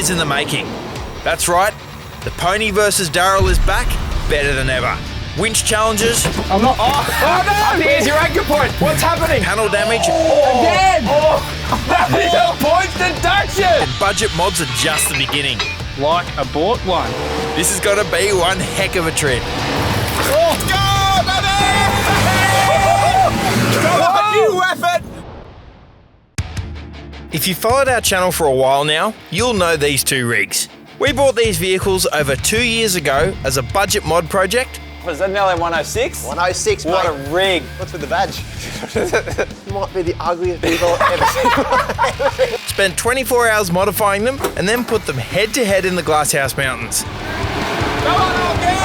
days in the making. That's right, the pony versus Daryl is back, better than ever. Winch challenges. I'm not. Oh no! Here's your anchor point. What's happening? Panel damage. Again! That is a point deduction! And budget mods are just the beginning. Like I bought one. This is going to be one heck of a trip. Let's go, baby! New effort! If you followed our channel for a while now, you'll know these two rigs. We bought these vehicles over 2 years ago as a budget mod project. Was that an LA106? 106, What mate. a rig. What's with the badge? Might be the ugliest vehicle I've ever seen. Spent 24 hours modifying them and then put them head to head in the Glasshouse Mountains. Come on, okay!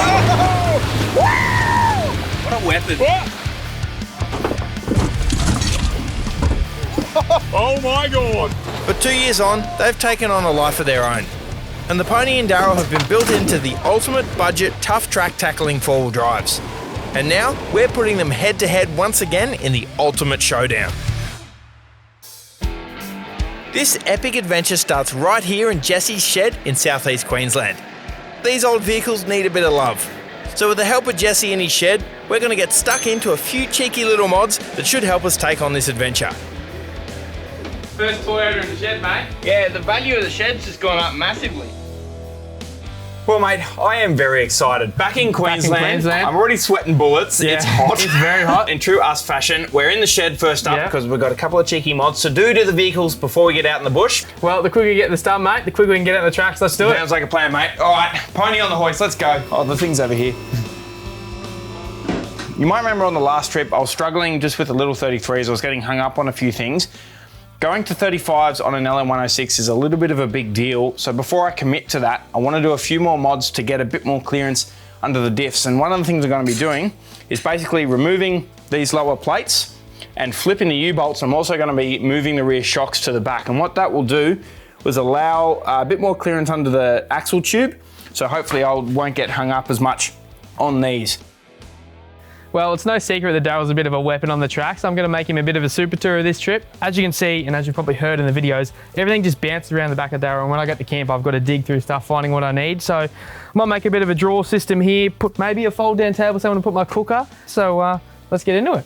What a weapon. Oh my God. But 2 years on, they've taken on a life of their own. And the Pony and Darryl have been built into the ultimate budget, tough track tackling four-wheel drives. And now, we're putting them head to head once again in the ultimate showdown. This epic adventure starts right here in Jesse's shed in South-East Queensland. These old vehicles need a bit of love. So with the help of Jesse and his shed, we're going to get stuck into a few cheeky little mods that should help us take on this adventure. First Toyota in the shed, mate. Yeah, the value of the shed's just gone up massively. Well, mate, I am very excited. Back in Queensland, I'm already sweating bullets. Yeah, it's hot. It's very hot. In true us fashion, we're in the shed first up Yeah. because we've got a couple of cheeky mods to do to the vehicles before we get out in the bush. Well, the quicker you get this done, mate, the quicker we can get out the tracks. Let's do it. Sounds like a plan, mate. All right, pony on the hoist, let's go. Oh, the thing's over here. You might remember on the last trip, I was struggling just with the little 33s. I was getting hung up on a few things. Going to 35s on an LM106 is a little bit of a big deal. So before I commit to that, I want to do a few more mods to get a bit more clearance under the diffs. And one of the things I'm going to be doing is basically removing these lower plates and flipping the U-bolts. I'm also going to be moving the rear shocks to the back. And what that will do is allow a bit more clearance under the axle tube. So hopefully I won't get hung up as much on these. Well, it's no secret that Daryl's a bit of a weapon on the track, so I'm going to make him a bit of a super tour this trip. As you can see, and as you probably heard in the videos, everything just bounces around the back of Daryl, and when I get to camp, I've got to dig through stuff, finding what I need. So I might make a bit of a drawer system here, put maybe a fold-down table somewhere to put my cooker. So let's get into it.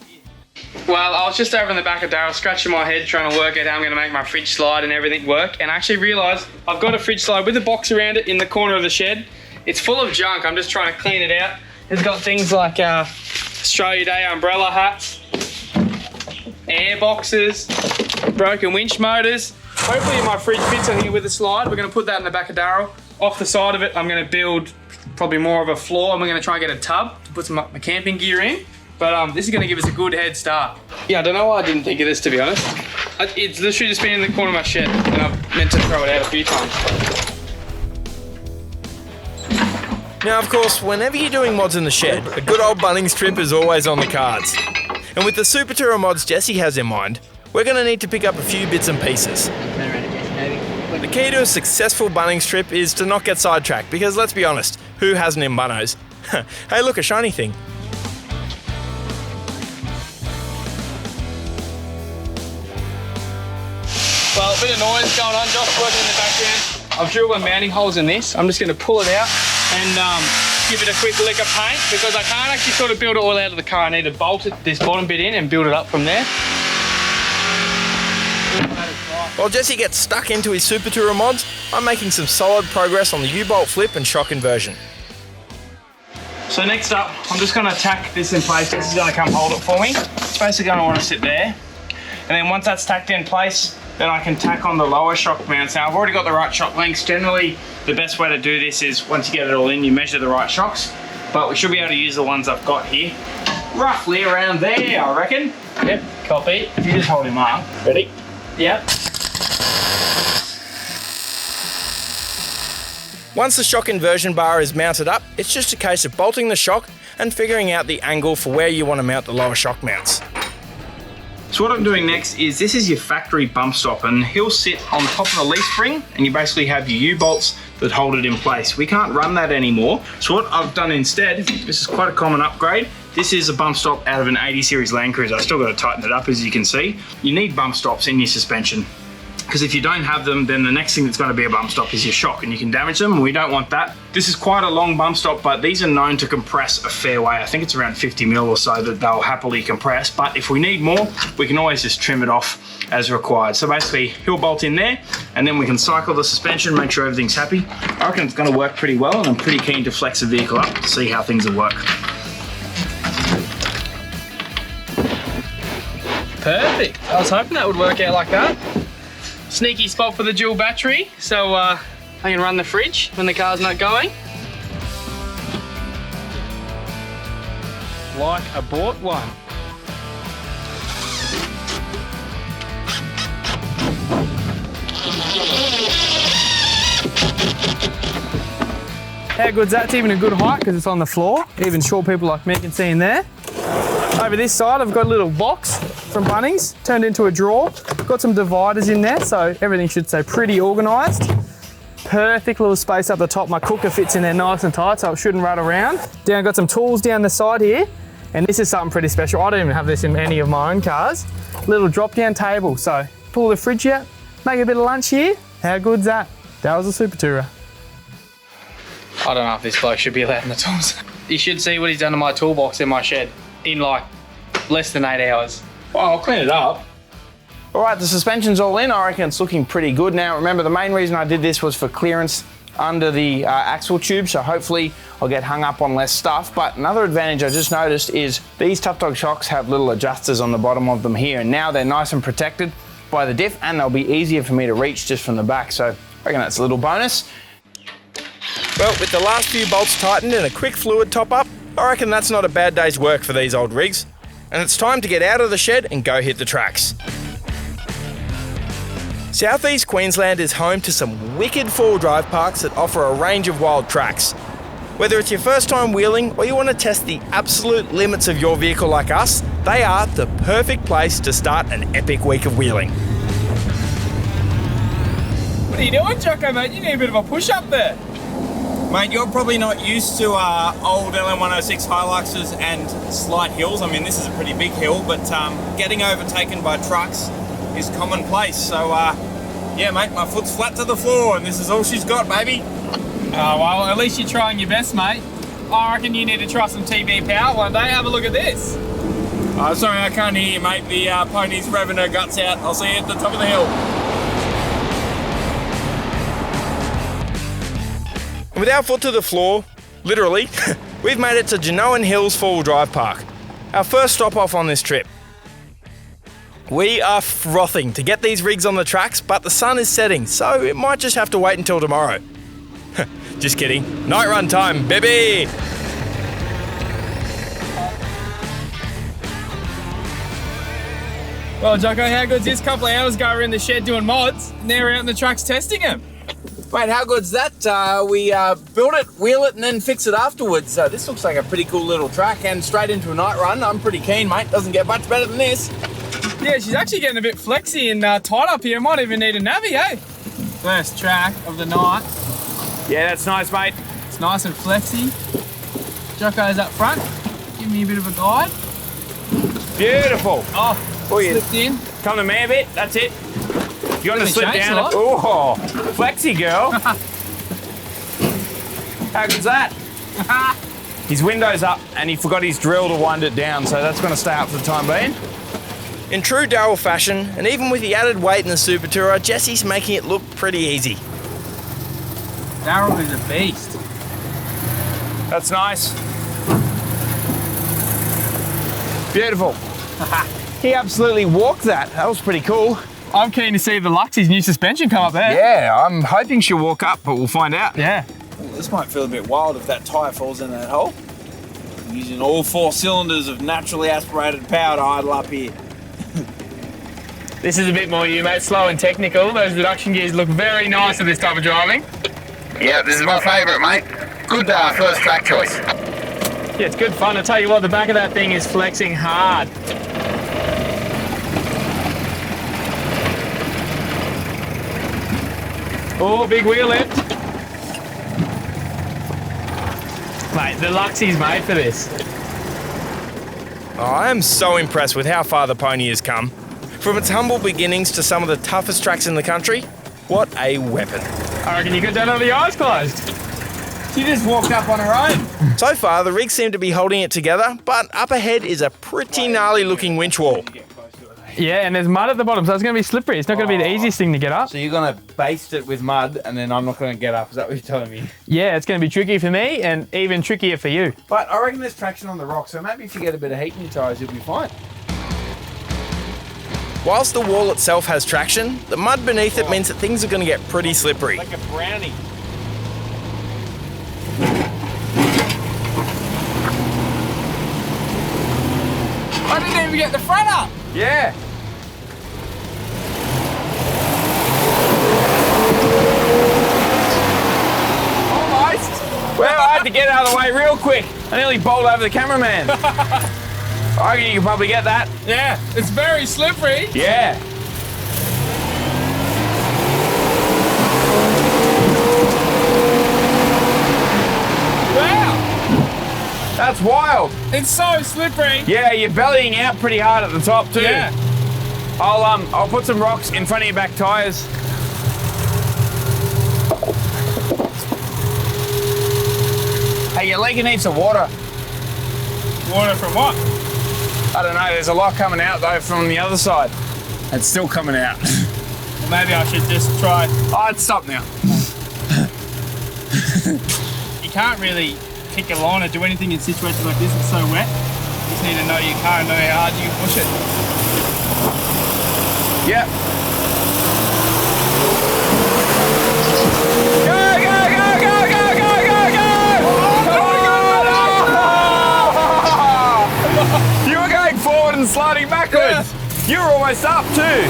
Well, I was just over in the back of Daryl, scratching my head, trying to work out how I'm going to make my fridge slide and everything work, and I actually realised I've got a fridge slide with a box around it in the corner of the shed. It's full of junk. I'm just trying to clean it out. It's got things like Australia Day umbrella hats, air boxes, broken winch motors. Hopefully my fridge fits on here with a slide. We're going to put that in the back of Daryl. Off the side of it, I'm going to build probably more of a floor, and we're going to try and get a tub to put some of my camping gear in. But this is going to give us a good head start. Yeah, I don't know why I didn't think of this, to be honest. It's literally just been in the corner of my shed, and I've meant to throw it out a few times. Now, of course, whenever you're doing mods in the shed, a good old Bunnings trip is always on the cards. And with the Super Tour mods Jesse has in mind, we're going to need to pick up a few bits and pieces. The key to a successful Bunnings trip is to not get sidetracked, because let's be honest, who hasn't in Bunnos? Hey, look, a shiny thing. Well, a bit of noise going on, Josh working in the background. I've drilled my mounting holes in this. I'm just going to pull it out and give it a quick lick of paint, because I can't actually sort of build it all out of the car. I need to bolt this bottom bit in and build it up from there. While Jesse gets stuck into his Super Tourer mods, I'm making some solid progress on the U-bolt flip and shock inversion. So next up, I'm just going to tack this in place. Jesse's going to come hold it for me. It's basically going to want to sit there. And then once that's tacked in place, then I can tack on the lower shock mounts. Now I've already got the right shock lengths. Generally, the best way to do this is once you get it all in, you measure the right shocks. But we should be able to use the ones I've got here. Roughly around there, I reckon. Yep, copy. If you just hold him up. Ready? Yep. Once the shock inversion bar is mounted up, it's just a case of bolting the shock and figuring out the angle for where you want to mount the lower shock mounts. So what I'm doing next is, this is your factory bump stop, and he'll sit on top of the leaf spring, and you basically have your U-bolts that hold it in place. We can't run that anymore. So what I've done instead, this is quite a common upgrade. This is a bump stop out of an 80 series Land Cruiser. I've still got to tighten it up, as you can see. You need bump stops in your suspension. because if you don't have them, then the next thing that's going to be a bump stop is your shock, and you can damage them, and we don't want that. This is quite a long bump stop, but these are known to compress a fair way. I think it's around 50 mil or so that they'll happily compress, but if we need more, we can always just trim it off as required. So basically, heel bolt in there, and then we can cycle the suspension, make sure everything's happy. I reckon it's going to work pretty well, and I'm pretty keen to flex the vehicle up to see how things will work. Perfect. I was hoping that would work out like that. Sneaky spot for the dual battery, so I can run the fridge when the car's not going. Like I bought one. How good's that? It's even a good height because it's on the floor. Even short people like me can see in there. Over this side, I've got a little box from Bunnings, turned into a drawer. Got some dividers in there, so everything should stay pretty organised. Perfect little space up the top. My cooker fits in there nice and tight, so it shouldn't rattle around. Down, got some tools down the side here, and this is something pretty special. I don't even have this in any of my own cars. Little drop-down table, so pull the fridge out, make a bit of lunch here. How good's that? That was a Super Tourer. I don't know if this bloke should be allowed in the tools. You should see what he's done to my toolbox in my shed in like less than 8 hours. Well, I'll clean it up. All right, the suspension's all in. I reckon it's looking pretty good. Now, remember, the main reason I did this was for clearance under the axle tube, so hopefully I'll get hung up on less stuff. But another advantage I just noticed is these Tough Dog shocks have little adjusters on the bottom of them here, and now they're nice and protected by the diff, and they'll be easier for me to reach just from the back, so I reckon that's a little bonus. Well, with the last few bolts tightened and a quick fluid top up, I reckon that's not a bad day's work for these old rigs. And it's time to get out of the shed and go hit the tracks. South-East Queensland is home to some wicked four-wheel drive parks that offer a range of wild tracks. Whether it's your first time wheeling or you want to test the absolute limits of your vehicle like us, they are the perfect place to start an epic week of wheeling. What are you doing, Jocko, mate? You need a bit of a push up there. Mate, you're probably not used to old LM106 Hiluxes and slight hills. I mean, this is a pretty big hill, but getting overtaken by trucks is commonplace. So, yeah, mate, my foot's flat to the floor, and this is all she's got, baby. Oh, well, at least you're trying your best, mate. I reckon you need to try some TB power one day. Have a look at this. Oh, sorry, I can't hear you, mate. The pony's revving her guts out. I'll see you at the top of the hill. With our foot to the floor, literally, we've made it to Janowen Hills four-wheel drive park, our first stop off on this trip. We are frothing to get these rigs on the tracks, but the sun is setting, so it might just have to wait until tomorrow. Just kidding. Night run time, baby! Well, Jocko, how good's this? Couple of hours ago, we were in the shed doing mods, and now we're out in the trucks testing them. Mate, how good's that? We build it, wheel it, and then fix it afterwards. This looks like a pretty cool little track, and straight into a night run. I'm pretty keen, mate. Doesn't get much better than this. Yeah, she's actually getting a bit flexy and tight up here. Might even need a navvy, eh? First track of the night. Yeah, that's nice, mate. It's nice and flexy. Jocko's up front. Give me a bit of a guide. Beautiful. Oh, you slipped in. come to me a bit, that's it. You want to slip changed down? a lot. Oh, flexi girl. How good's that? His window's up and he forgot his drill to wind it down, so that's going to stay up for the time being. In true Darryl fashion, and even with the added weight in the Super Tourer, Jesse's making it look pretty easy. Daryl is a beast. That's nice. Beautiful. He absolutely walked that. That was pretty cool. I'm keen to see the Luxie's new suspension come up there. Yeah, I'm hoping she'll walk up, but we'll find out. Yeah. This might feel a bit wild if that tyre falls in that hole. I'm using all 4 cylinders of naturally aspirated power to idle up here. This is a bit more you, mate. Slow and technical. Those reduction gears look very nice for this type of driving. Yeah, this is my favourite, mate. Good first track choice. Yeah, it's good fun. I tell you what, the back of that thing is flexing hard. Oh, big wheel lift. Mate, the Luxie's made for this. Oh, I am so impressed with how far the pony has come. From its humble beginnings to some of the toughest tracks in the country, what a weapon. I reckon you could do it with your eyes closed. She just walked up on her own. So far, the rigs seem to be holding it together, but up ahead is a pretty gnarly looking winch wall. Yeah, and there's mud at the bottom, so it's going to be slippery. It's not going to be the easiest thing to get up. So you're going to baste it with mud and then I'm not going to get up. Is that what you're telling me? Yeah, it's going to be tricky for me and even trickier for you. But I reckon there's traction on the rock, so maybe if you get a bit of heat in your tyres, you'll be fine. Whilst the wall itself has traction, the mud beneath it means that things are going to get pretty slippery. Like a brownie. I didn't even get the front up. Yeah. Almost. Well, I had to get out of the way real quick. I nearly bowled over the cameraman. I reckon you can probably get that. Yeah, it's very slippery. Yeah. Wow, That's wild. it's so slippery. Yeah, you're bellying out pretty hard at the top too. Yeah. I'll put some rocks in front of your back tyres. Hey, you're leaking heaps of water. Water from what? I don't know, there's a lot coming out though from the other side. It's still coming out. Well, maybe I should just try. Oh, it's stopped now. You can't really kick a line or do anything in situations like this. It's so wet. You just need to know your car and know how hard you can push it. Yep. Go, go, go, go, go, go, go, go! Oh, you were going forward and sliding backwards. Yeah. You were almost up too.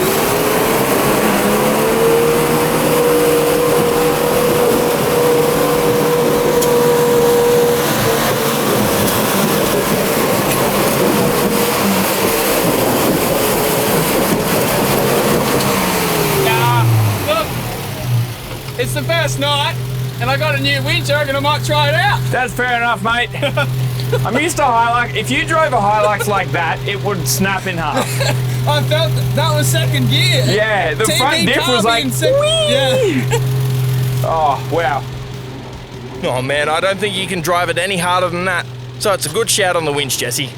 It's the first night, and I got a new winch. I reckon I might try it out. That's fair enough, mate. I'm used to Hilux. If you drove a Hilux like that, it would snap in half. I felt that was second gear. Yeah, the TV front diff was like, yeah. oh, wow. Oh man, I don't think you can drive it any harder than that. So it's a good shout on the winch, Jesse.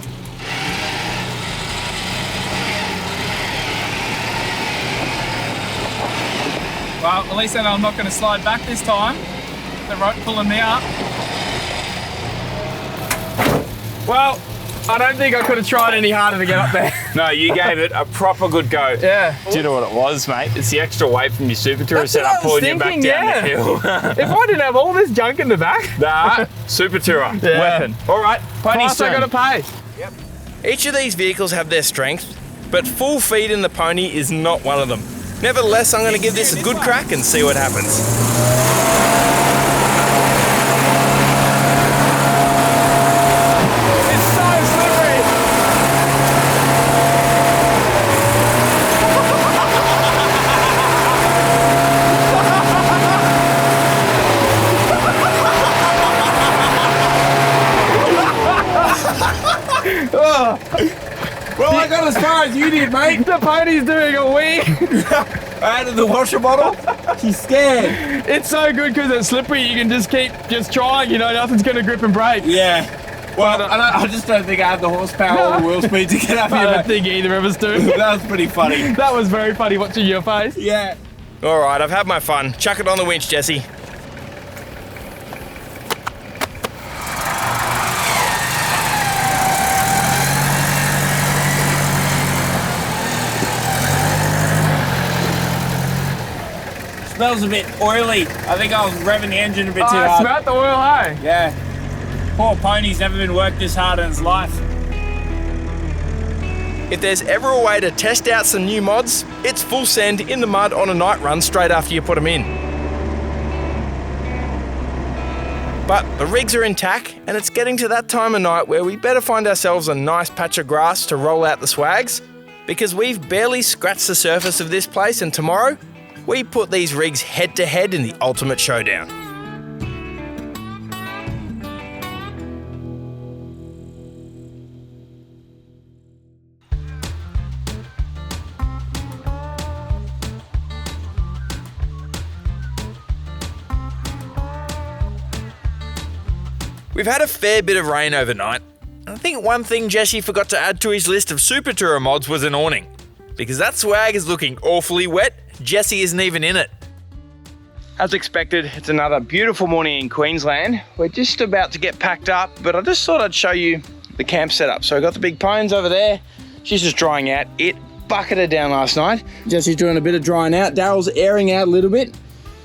Well, at least then I'm not going to slide back this time. The rope pulling me up. Well, I don't think I could have tried any harder to get up there. No, you gave it a proper good go. Yeah. Do you know what it was, mate? It's the extra weight from your Super Tourer That's what setup I was pulling you back thinking, down yeah. the hill. If I didn't have all this junk in the back, Nah, Super Tourer, Yeah. weapon. All right, pony's plus I turn. got to pay. Each of these vehicles have their strength, but full feed in the pony is not one of them. Nevertheless, I'm going to give this a good crack and see what happens. It's so slippery. Well, I got as far as you did, mate. The pony's doing a wee. Out of the washer bottle. She's scared. It's so good because it's slippery. You can just keep trying. You know, nothing's going to grip and break. Yeah. Well, I just don't think I have the horsepower or the wheel speed to get up I here. don't mate. think either of us do. That was pretty funny. That was very funny watching your face. Yeah. All right, I've had my fun. Chuck it on the winch, Jesse. Smells a bit oily. I think I was revving the engine a bit too I hard. smelt the oil, hey? Yeah. Poor pony's never been worked this hard in his life. If there's ever a way to test out some new mods, it's full send in the mud on a night run straight after you put them in. But the rigs are intact, and it's getting to that time of night where we better find ourselves a nice patch of grass to roll out the swags, because we've barely scratched the surface of this place, and tomorrow, we put these rigs head to head in the ultimate showdown. We've had a fair bit of rain overnight. I think one thing Jesse forgot to add to his list of Super Tourer mods was an awning. Because that swag is looking awfully wet, Jesse isn't even in it. As expected, it's another beautiful morning in Queensland. We're just about to get packed up, but I just thought I'd show you the camp setup. So I got the big pones over there. She's just drying out. It bucketed down last night. Jesse's doing a bit of drying out. Daryl's airing out a little bit.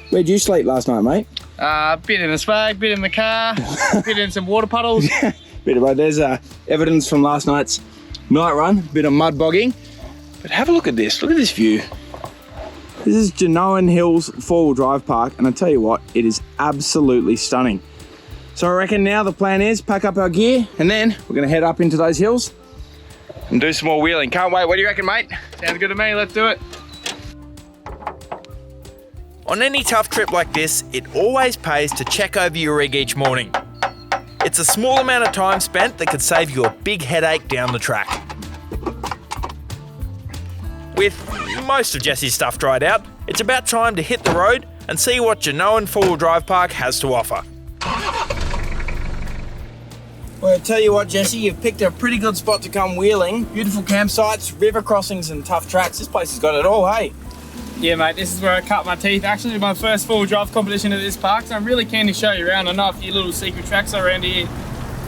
Where'd you sleep last night, mate? Bit in the swag, bit in the car, bit in some water puddles. Bit of both. There's evidence from last night's night run. Bit of mud bogging. But have a look at this. Look at this view. This is Janowen Hills four-wheel drive park, and I tell you what, it is absolutely stunning. So I reckon now the plan is pack up our gear, and then we're gonna head up into those hills and do some more wheeling. Can't wait. What do you reckon, mate? Sounds good to me, let's do it. On any tough trip like this, it always pays to check over your rig each morning. It's a small amount of time spent that could save you a big headache down the track. With most of Jesse's stuff dried out, it's about time to hit the road and see what Janowen four-wheel drive park has to offer. Well, I tell you what, Jesse, you've picked a pretty good spot to come wheeling. Beautiful campsites, river crossings and tough tracks. This place has got it all, hey? Yeah, mate, this is where I cut my teeth. Actually, my first full drive competition at this park, so I'm really keen to show you around. I know a few little secret tracks around here.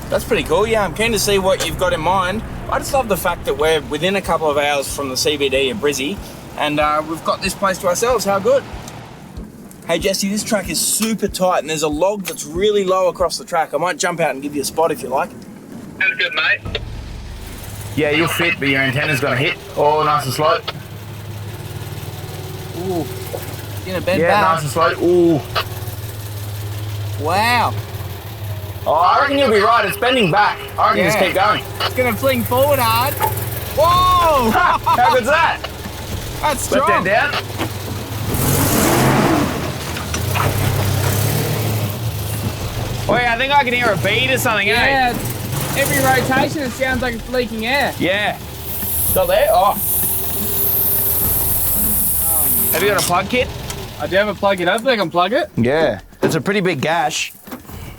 That's pretty cool, yeah. I'm keen to see what you've got in mind. I just love the fact that we're within a couple of hours from the CBD of Brizzy, and we've got this place to ourselves. How good? Hey, Jesse, this track is super tight, and there's a log that's really low across the track. I might jump out and give you a spot if you like. Sounds good, mate. Yeah, you'll fit, but your antenna's gonna hit. Oh, nice and slow. Ooh, gonna bend Yeah, back. nice and slow. Ooh. Wow. Oh, I reckon you'll be right. It's bending back. I reckon just keep going. It's gonna fling forward hard. Whoa! How good's that? That's Left strong. hand down. Oh yeah, I think I can hear a bead or something, eh? Yeah, every rotation it sounds like it's leaking air. Yeah. Not there? Oh. Have you got a plug kit? I do have a plug in. Hopefully I can plug it. Yeah. It's a pretty big gash.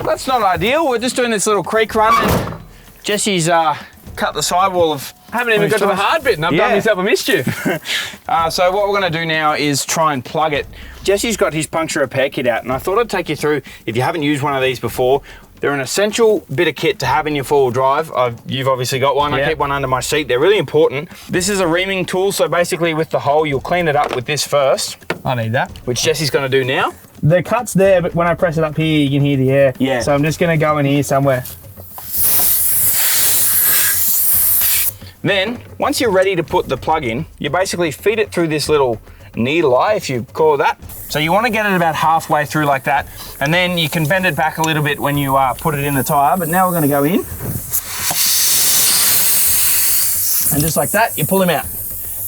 That's not ideal. We're just doing this little creek run and Jesse's cut the sidewall of... I haven't even got to the hard bit and I've done myself a mischief. So what we're going to do now is try and plug it. Jesse's got his puncture repair kit out, and I thought I'd take you through, if you haven't used one of these before, they're an essential bit of kit to have in your four-wheel drive. You've obviously got one. I keep one under my seat. They're really important. This is a reaming tool, so basically with the hole, you'll clean it up with this first, I need that. which Jesse's going to do now. The cut's there, but when I press it up here, you can hear the air. Yeah. So I'm just gonna go in here somewhere. Then, once you're ready to put the plug in, you basically feed it through this little needle eye, if you call that. So you want to get it about halfway through like that, and then you can bend it back a little bit when you put it in the tyre. But now we're going to go in, and just like that, you pull him out.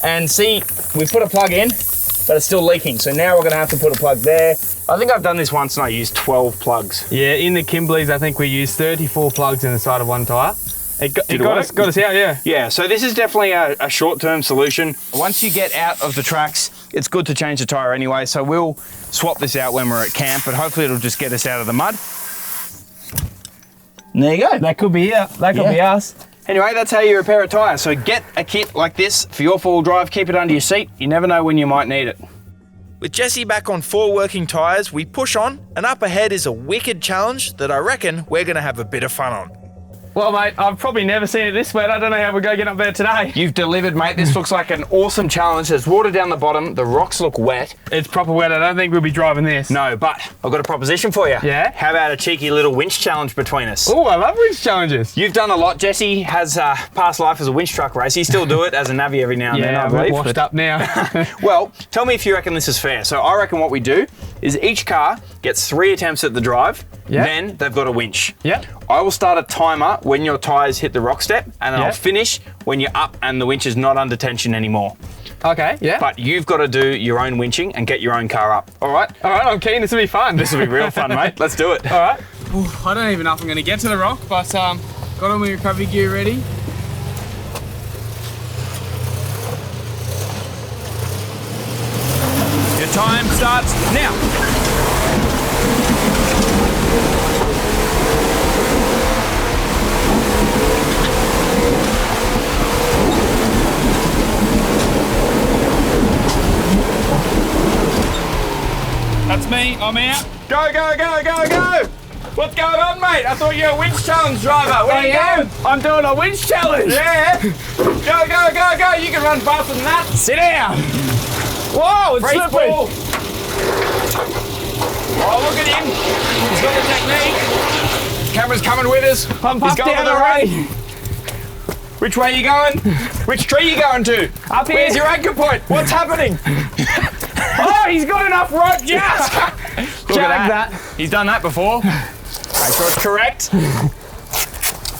And see, we put a plug in, but it's still leaking. So now we're going to have to put a plug there. I think I've done this once and I used 12 plugs. Yeah, in the Kimbleys, I think we used 34 plugs in the side of one tyre. It got us out, yeah. Yeah, so this is definitely a short-term solution. Once you get out of the tracks, it's good to change the tyre anyway, so we'll swap this out when we're at camp, but hopefully it'll just get us out of the mud. And there you go. That could be it. That could be us. Anyway, that's how you repair a tyre. So get a kit like this for your four-wheel drive, keep it under your seat. You never know when you might need it. With Jesse back on 4 working tyres, we push on, and up ahead is a wicked challenge that I reckon we're going to have a bit of fun on. Well, mate, I've probably never seen it this wet. I don't know how we're going to get up there today. You've delivered, mate. This looks like an awesome challenge. There's water down the bottom. The rocks look wet. It's proper wet. I don't think we'll be driving this. No, but I've got a proposition for you. Yeah? How about a cheeky little winch challenge between us? Oh, I love winch challenges. You've done a lot. Jesse has past life as a winch truck racer. You still do it as a navvy every now and then, I I'm believe. washed up now. Well, tell me if you reckon this is fair. So I reckon what we do is each car gets 3 attempts at the drive, then they've got a winch. Yeah. I will start a timer when your tyres hit the rock step, and then I'll finish when you're up and the winch is not under tension anymore. Okay, yeah. But you've got to do your own winching and get your own car up. All right? All right, I'm keen. This will be fun. This will be real fun, mate. Let's do it. All right. Ooh, I don't even know if I'm going to get to the rock, but got all my recovery gear ready. Your time starts now. me. I'm out. Go, go, go, go, go! What's going on, mate? I thought you were a winch challenge driver. Where are you going? I'm doing a winch challenge. Yeah. Go, go, go, go. You can run faster than that. Sit down. Whoa, it's Free slippery. fall. Oh, look at him. He's got the technique. Camera's coming with us. I'm He's puffed going down on the already. run. Which way are you going? Which tree are you going to? Up here. Where's your anchor point? What's happening? Oh, he's got enough rope just. Look at that. He's done that before. Make sure it's correct.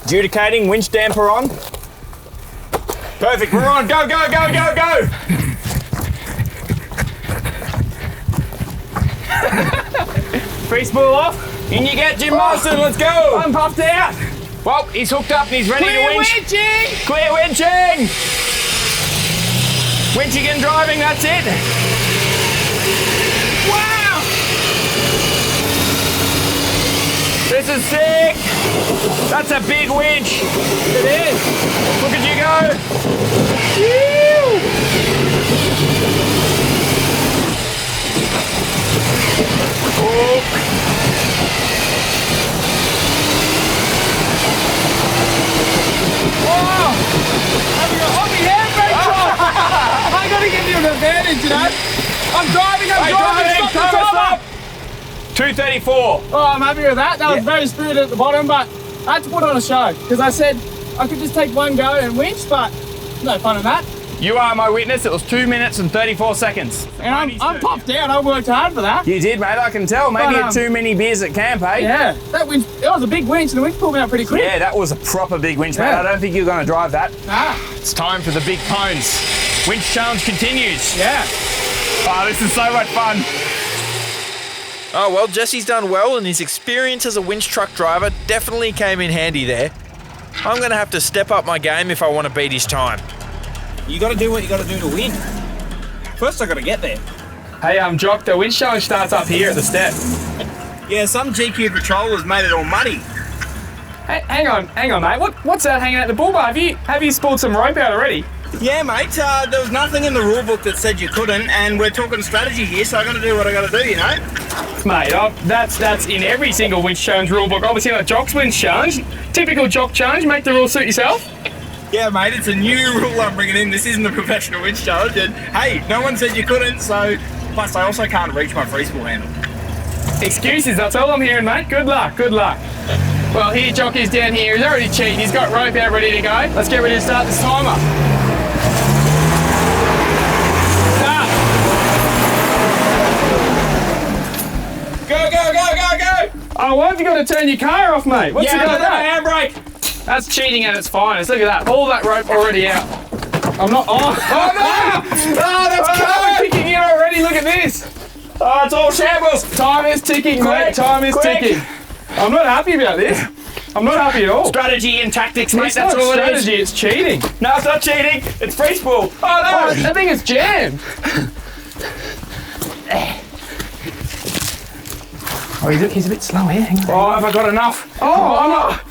Adjudicating, winch damper on. Perfect, we're on. Go, go, go, go, go. Free spool off. In you get, Jim Marston, let's go. I'm puffed out. Well, he's hooked up and he's ready Clear to winch. winching. Clear winching. Winching and driving, that's it. Wow. This is sick. That's a big winch. It is. Look at you go. Oh. Whoa. Hold me handbrake off. I gotta give you an advantage, you know. I'm driving. Stop the timer. 234. Oh, I'm happy with that. That was very spirited at the bottom, but I had to put on a show because I said I could just take one go and winch, but no fun in that. You are my witness. It was 2 minutes and 34 seconds. And I'm puffed out. I worked hard for that. You did, mate. I can tell. Maybe you had too many beers at camp, eh? Yeah, that winch. It was a big winch, and the winch pulled me out pretty quick. Yeah, that was a proper big winch, mate. Yeah. I don't think you're going to drive that. Ah, It's time for the big pones. Winch challenge continues. yeah. Oh, this is so much fun. Oh, well, Jesse's done well, and his experience as a winch truck driver definitely came in handy there. I'm going to have to step up my game if I want to beat his time. You got to do what you got to do to win. First, I got to get there. Hey, Jock, the winch challenge starts up here at the step. Yeah, some GQ patrollers made it all muddy. Hey, hang on, mate. What's that hanging out the bull bar? Have you spooled some rope out already? Yeah, mate. There was nothing in the rule book that said you couldn't, and we're talking strategy here, so I got to do what I got to do, you know. Mate, that's in every single winch challenge rule book. Obviously, not Jock's winch challenge. Typical Jock challenge. Make the rule suit yourself. Yeah, mate. It's a new rule I'm bringing in. This isn't a professional winch challenge, and hey, no one said you couldn't. So, plus I also can't reach my free spool handle. Excuses. That's all I'm hearing, mate. Good luck. Good luck. Well, here Jock is down here. He's already cheating. He's got rope out ready to go. Let's get ready to start this timer. Start. Go, go, go, go, go! Oh, why have you got to turn your car off, mate? What's Yeah, the I got got that? my handbrake. That's cheating at its finest. Look at that. All that rope already out. I'm not. Oh, no! Oh, that's I'm kicking in already. Look at this. Oh, it's all shambles. Time is ticking, mate. Time is quick. ticking. I'm not happy about this. I'm not happy at all. Strategy and tactics, mate. It's That's not all it strategy, is. it's cheating. No, it's not cheating. It's free spool. Oh, Oh, no. I think it's jammed. Oh, he's a bit slow here. Hang on. Oh, have I got enough? Oh, I'm not.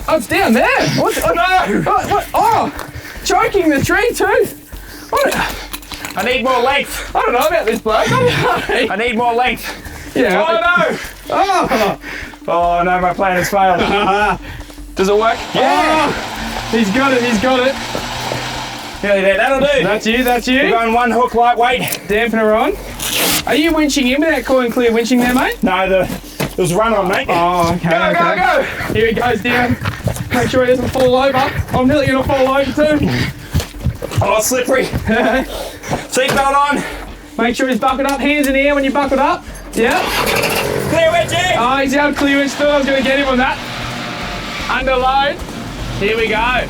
Oh, it's down there. What? Oh, No. what? Oh, choking the tree too. What? I need more length. I don't know about this bloke. I need more length. Yeah. Oh, no. Oh. Oh, no, my plan has failed. Does it work? Yeah. Oh, he's got it. He's got it. Nearly there. That'll do. That's you. That's you. We're going one hook lightweight. Dampener on. Are you winching in without calling clear winching there, mate? No, there was a run on, mate. Oh, okay. Go, okay. go, Here he goes down. Make sure he doesn't fall over. I'm nearly going to fall over too. go. Oh, slippery. Seatbelt on. Make sure he's buckled up. Hands in the air when you buckled up. Yeah. Clear wedgie. Oh, he's out of clear winch still. I was going to get him on that. Under load. Here we go.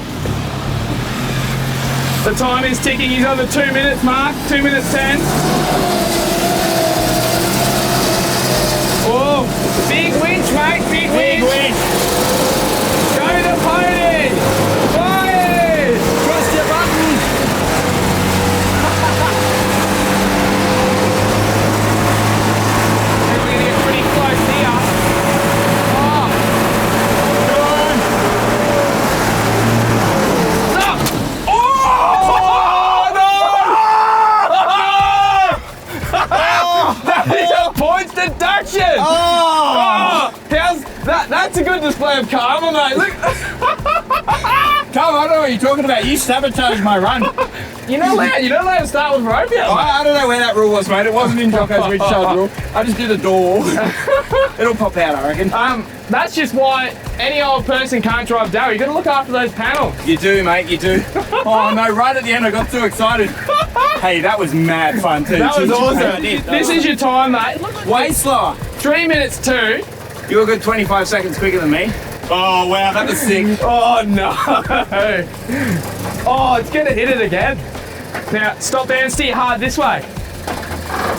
The time is ticking. He's on the 2 minutes mark. 2 minutes 10. Oh, big winch, mate. Big winch. Win. Go the pony. Pony. Trust your button. We're going to get pretty close here. Oh. Stop. Oh, no. That is a points to That's a good display of karma, mate. Look. Come, I don't know what you're talking about. You sabotaged my run. You're not allowed to start with rope out, mate. I don't know where that rule was, mate. It wasn't in Jocko's ridge shoulder rule. I just did a door. It'll pop out, I reckon. That's just why any old person can't drive Darryl. You got to look after those panels. You do, mate, you do. Oh no, right at the end I got too excited. Hey, that was mad fun too. That was awesome. That This is your time, mate. way slower. 3 minutes 2. You were a good 25 seconds quicker than me. Oh wow, that was sick. Oh no. Oh, it's going to hit it again. Now, stop there and steer hard this way.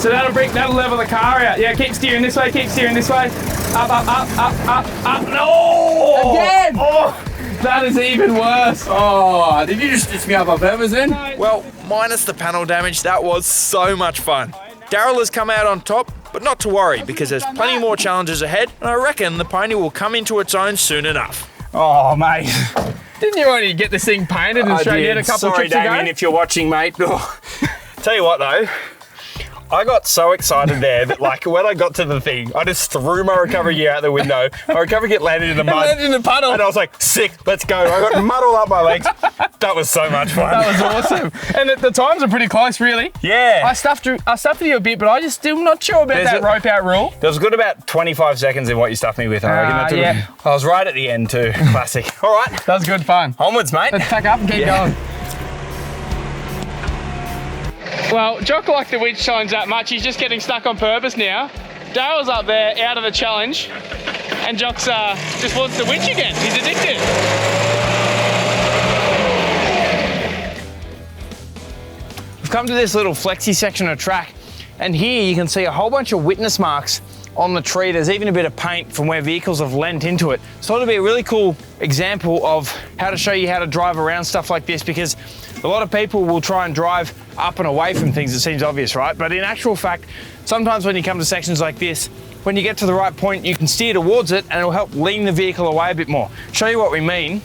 So that'll level the car out. Yeah, keep steering this way, keep steering this way. Up, up, up, up, up, up. No! Again! Oh, that is even worse. Oh, did you just stitch me up on purpose then? Well, minus the panel damage, that was so much fun. Darryl has come out on top, but not to worry because there's plenty more challenges ahead, and I reckon the pony will come into its own soon enough. Oh, mate. Didn't you already get this thing painted and straightened out a couple of Sorry, trips Damien, ago? if you're watching, mate. Tell you what though, I got so excited there that like when I got to the thing, I just threw my recovery gear out the window. My recovery gear landed in the mud. Landed in the puddle. And I was like, sick, let's go. I got mud all up my legs. That was so much fun. That was awesome. And the times are pretty close, really. Yeah. I stuffed you a bit, but I just still not sure about that rope out rule. There was good about 25 seconds in what you stuffed me with. I reckon that took yeah. I was right at the end too. Classic. All right, That was good fun. onwards, mate. Let's pack up and keep going. Well, Jock liked the winch challenge that much. He's just getting stuck on purpose now. Daryl's up there, out of the challenge. And Jock's just wants the winch again. He's addicted. We've come to this little flexi section of track, and here you can see a whole bunch of witness marks on the tree. There's even a bit of paint from where vehicles have lent into it. So it'll be a really cool example of how to show you how to drive around stuff like this, because a lot of people will try and drive up and away from things. It seems obvious, right? But in actual fact, sometimes when you come to sections like this, when you get to the right point, you can steer towards it and it'll help lean the vehicle away a bit more. Show you what we mean.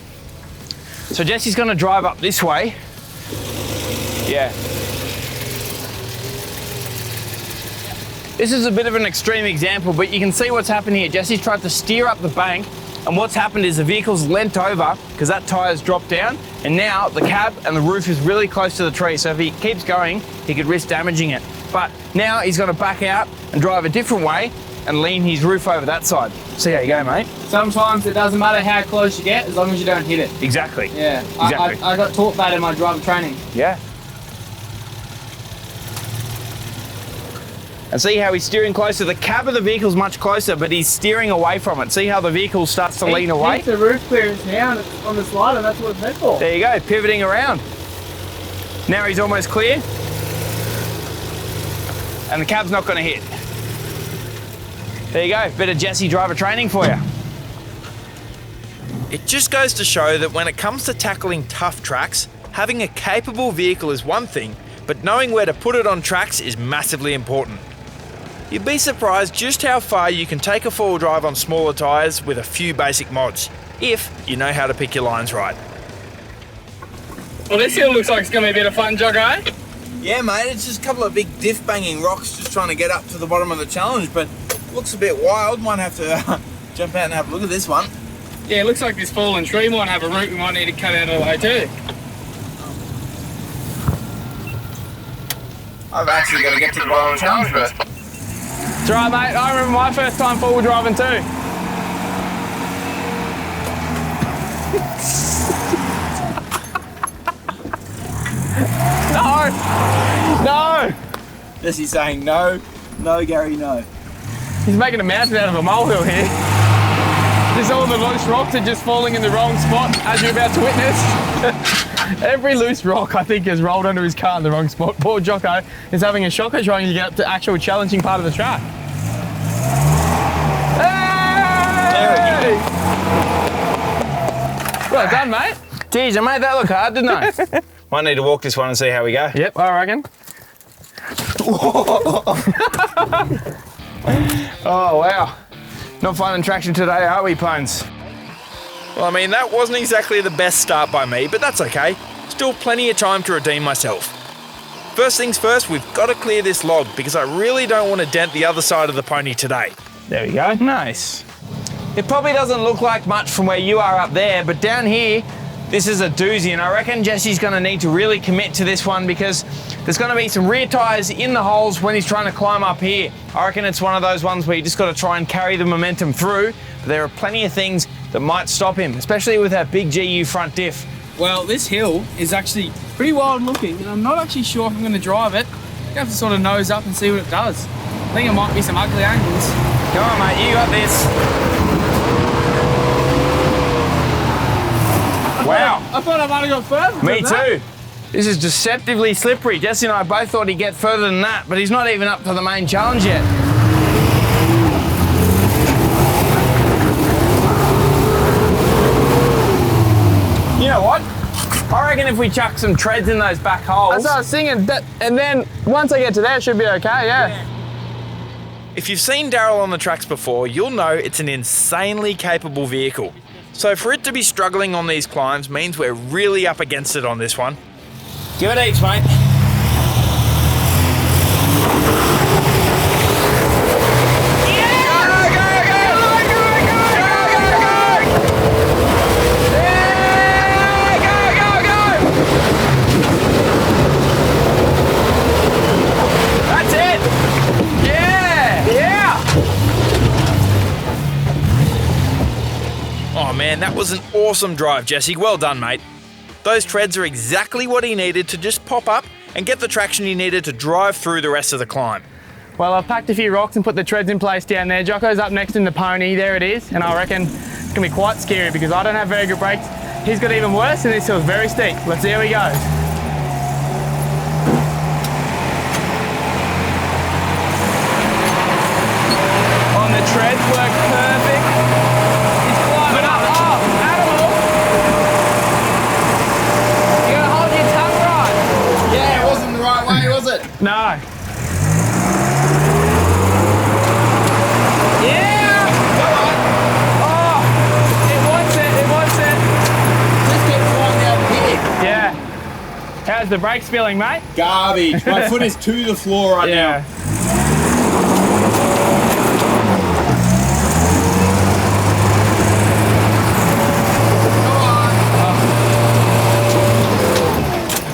So Jesse's gonna drive up this way. Yeah. This is a bit of an extreme example, but you can see what's happened here. Jesse's tried to steer up the bank, and what's happened is the vehicle's leant over because that tyre's dropped down, and now the cab and the roof is really close to the tree, so if he keeps going, he could risk damaging it. But now he's gonna back out and drive a different way and lean his roof over that side. See how you go, mate? Sometimes it doesn't matter how close you get, as long as you don't hit it. Exactly. Yeah, Exactly. I got taught that in my driver training. Yeah. And see how he's steering closer. The cab of the vehicle's much closer, but he's steering away from it. See how the vehicle starts to lean away? Keep the roof clearance now on the slider, that's what it's meant for. There you go, pivoting around. Now he's almost clear. And the cab's not gonna hit. There you go, bit of Jesse driver training for you. It just goes to show that when it comes to tackling tough tracks, having a capable vehicle is one thing, but knowing where to put it on tracks is massively important. You'd be surprised just how far you can take a four-wheel drive on smaller tyres with a few basic mods, if you know how to pick your lines right. Well, this hill looks like it's going to be a bit of fun, Jocko, eh? Yeah, mate, it's just a couple of big diff banging rocks just trying to get up to the bottom of the challenge, but looks a bit wild. Might have to jump out and have a look at this one. Yeah, it looks like this fallen tree might have a root we might need to cut out of the way too. I've actually got to get to the bottom of the challenge first. That's right, mate. I remember my first time four-wheel driving too. No! Jesse's saying no, no, Gary, no. He's making a mountain out of a molehill here. Just all the loose rocks are just falling in the wrong spot, as you're about to witness. Every loose rock, I think, has rolled under his car in the wrong spot. Poor Jocko is having a shocker trying to get up to actual challenging part of the track. Hey! Well done, mate. Geez, I made that look hard, didn't I? Might need to walk this one and see how we go. Yep, I reckon. Oh, wow. Not finding traction today, are we, Pones? Well, I mean, that wasn't exactly the best start by me, but that's okay. Still plenty of time to redeem myself. First things first, we've got to clear this log because I really don't want to dent the other side of the pony today. There we go. Nice. It probably doesn't look like much from where you are up there, but down here, this is a doozy, and I reckon Jesse's gonna need to really commit to this one because there's gonna be some rear tyres in the holes when he's trying to climb up here. I reckon it's one of those ones where you just gotta try and carry the momentum through, but there are plenty of things that might stop him, especially with that big GU front diff. Well, this hill is actually pretty wild looking, and I'm not actually sure if I'm gonna drive it. You have to sort of nose up and see what it does. I think it might be some ugly angles. Come on, mate, you got this. Wow. I thought I might have got further. Me too. This is deceptively slippery. Jesse and I both thought he'd get further than that, but he's not even up to the main challenge yet. You know what? I reckon if we chuck some treads in those back holes. That's what I was thinking. And then once I get to there, it should be okay, yeah. If you've seen Daryl on the tracks before, you'll know it's an insanely capable vehicle. So for it to be struggling on these climbs means we're really up against it on this one. Give it each, mate. Oh man, that was an awesome drive, Jesse. Well done, mate. Those treads are exactly what he needed to just pop up and get the traction he needed to drive through the rest of the climb. Well, I've packed a few rocks and put the treads in place down there. Jocko's up next in the pony, there it is, and I reckon it's gonna be quite scary because I don't have very good brakes. He's got even worse and this hill's very steep. Let's see how he goes. On the treads work perfect. He's climbing up. Oh, animal. You gotta hold your tongue right. Yeah, it wasn't the right way, was it? No. Yeah! Come on. Oh, it wants it, it wants it. Just get flying out here. Yeah. How's the brakes feeling, mate? Garbage. My foot is to the floor right now.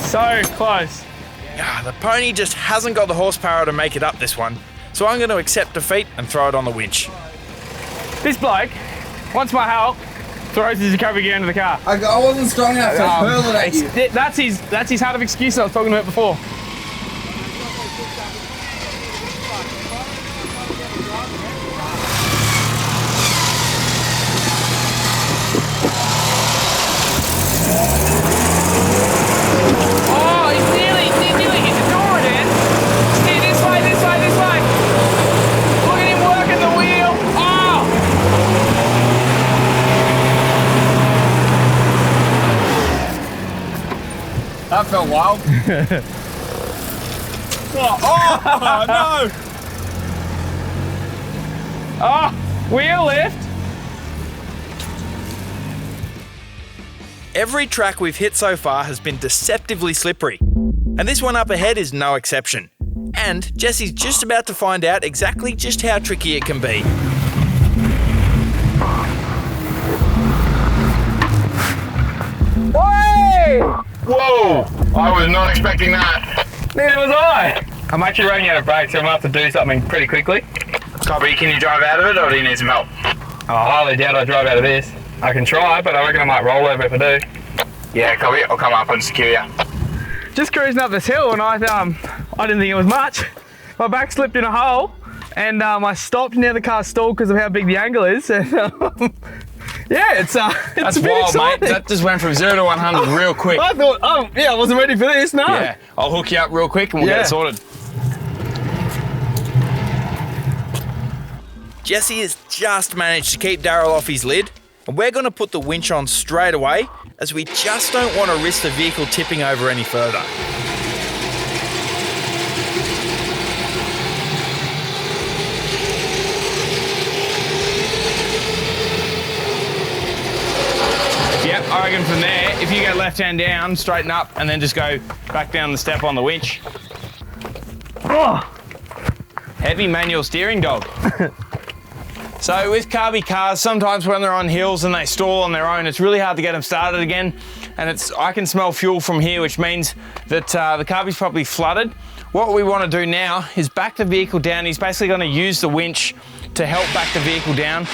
So close. The pony just hasn't got the horsepower to make it up this one, so I'm going to accept defeat and throw it on the winch. This bloke wants my help, throws his recovery gear into the car. I wasn't strong enough to hurl it at you. That's his heart of excuse I was talking about before. Oh, he's nearly hit the door then. Steer this way, this way, this way. Look at him working the wheel. Oh! That felt wild. Oh no! Oh, wheel lift. Every track we've hit so far has been deceptively slippery, and this one up ahead is no exception. And Jesse's just about to find out exactly just how tricky it can be. Whoa! I was not expecting that. Neither was I. I'm actually running out of brakes, so I'm going to have to do something pretty quickly. Copy, can you drive out of it or do you need some help? I highly doubt I drive out of this. I can try, but I reckon I might roll over if I do. Yeah, copy. I'll come up and secure you. Just cruising up this hill and I didn't think it was much. My back slipped in a hole and I stopped near the car stalled because of how big the angle is. And, yeah, it's That's a bit wild, exciting. mate. That just went from 0 to 100 real quick. I thought, I wasn't ready for this, no. Yeah, I'll hook you up real quick and we'll get it sorted. Jesse has just managed to keep Daryl off his lid, and we're going to put the winch on straight away as we just don't want to risk the vehicle tipping over any further. Yep, I reckon from there, if you go left hand down, straighten up, and then just go back down the step on the winch. Oh, Heavy manual steering, dog. So with carby cars, sometimes when they're on hills and they stall on their own, it's really hard to get them started again. And I can smell fuel from here, which means that the carby's probably flooded. What we want to do now is back the vehicle down. He's basically going to use the winch to help back the vehicle down,